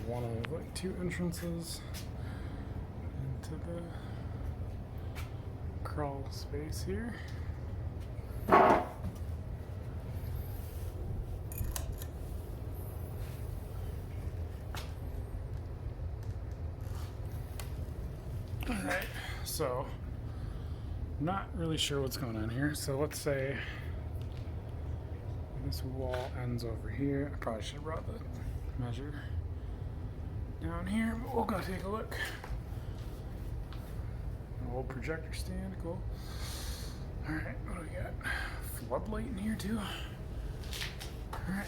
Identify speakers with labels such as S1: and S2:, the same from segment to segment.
S1: one of like two entrances into the crawl space here. Alright, so I'm not really sure what's going on here. So let's say this wall ends over here. I probably should have brought the measure down here, but we'll go take a look. An old projector stand, cool. Alright, what do we got? Floodlight in here too. Alright.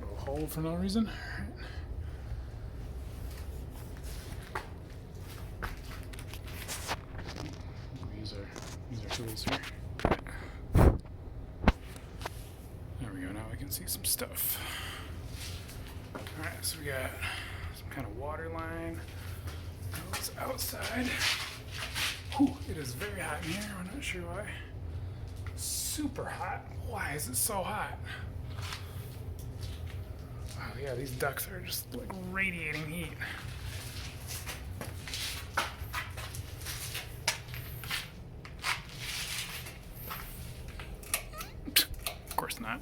S1: Little hole for no reason. Alright. These are tools here. There we go, now we can see some stuff. Alright, so we got some kind of water line. Goes outside. Whew, it is very hot in here, I'm not sure why. Super hot. Why is it so hot? Wow, yeah, these ducts are just like radiating heat. Of course not.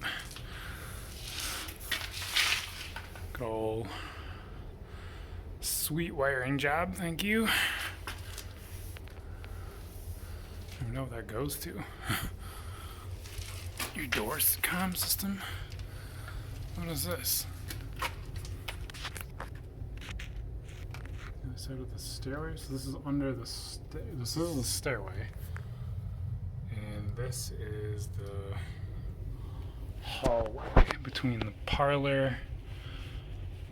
S1: Good old sweet wiring job, thank you. I don't even know what that goes to. Your door's comm system? What is this? The other side of the stairway? So this is under the this is the stairway. And this is the hallway between the parlor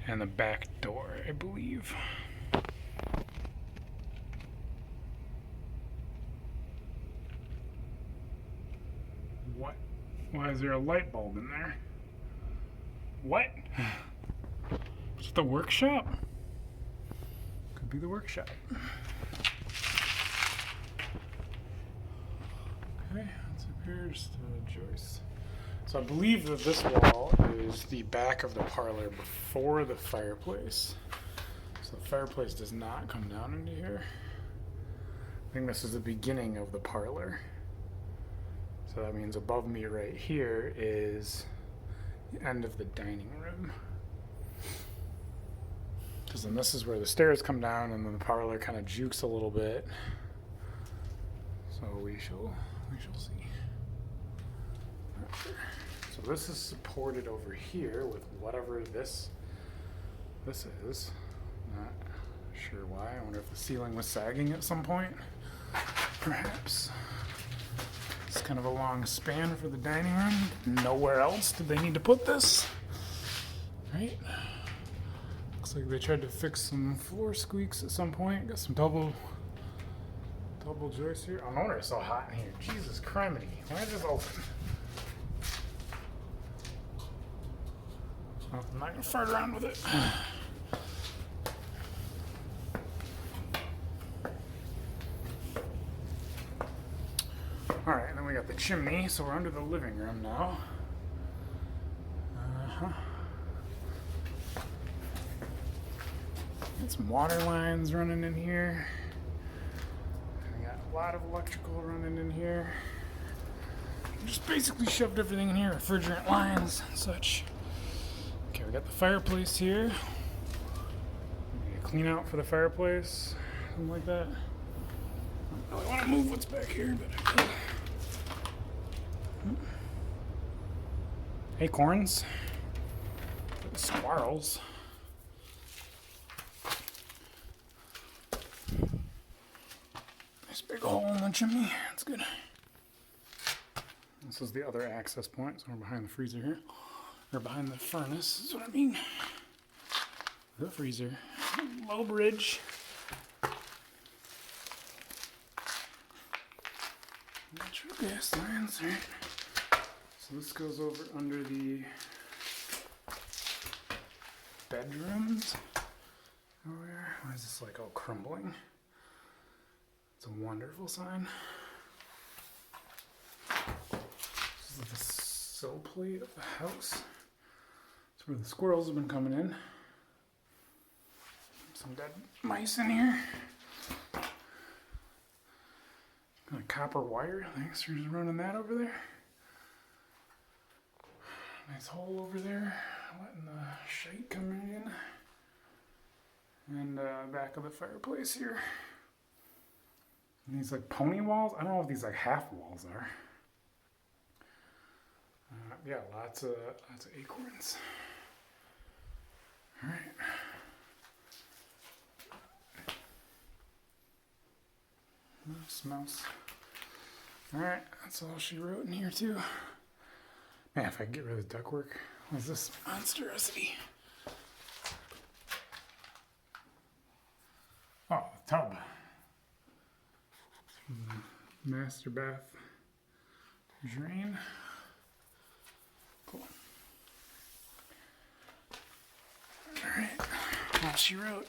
S1: and the back door, I believe. What? Why is there a light bulb in there? What? Is it the workshop? Could be the workshop. Okay, let's up here, just a joist. So I believe that this wall is the back of the parlor before the fireplace. So the fireplace does not come down into here. I think this is the beginning of the parlor. So that means above me right here is the end of the dining room. Because then this is where the stairs come down and then the parlor kind of jukes a little bit. So we shall see. So this is supported over here with whatever this is. Not sure why. I wonder if the ceiling was sagging at some point. Perhaps. It's kind of a long span for the dining room. Nowhere else did they need to put this. Right? Looks like they tried to fix some floor squeaks at some point. Got some double joists here. Oh, no wonder it's so hot in here. Jesus criminy. Why is this open? Oh, I'm not gonna fart around with it. Alright, then we got the chimney, so we're under the living room now. Got some water lines running in here. We got a lot of electrical running in here. Just basically shoved everything in here, refrigerant lines and such. Okay, we got the fireplace here. Maybe a clean out for the fireplace, something like that. I don't really want to move what's back here, but acorns, squirrels. Nice big hole in the chimney. That's good. This is the other access point, so we're behind the freezer here. Or behind the furnace, is what I mean. The freezer. Low bridge. Natural gas lines, right? So this goes over under the bedrooms. Over there. Why is this like all crumbling? It's a wonderful sign. This is the sill plate. plate of the house. That's where the squirrels have been coming in. Some dead mice in here. Got a copper wire. Thanks for running that over there. Nice hole over there, letting the shite come in. And back of the fireplace here. And these like pony walls. I don't know if these like half walls are. Yeah, lots of acorns. All right. Mouse. All right, that's all she wrote in here too. Man, if I can get rid of the ductwork, what's this monstrosity? Oh, the tub. Master bath drain. Cool. All right, all she wrote.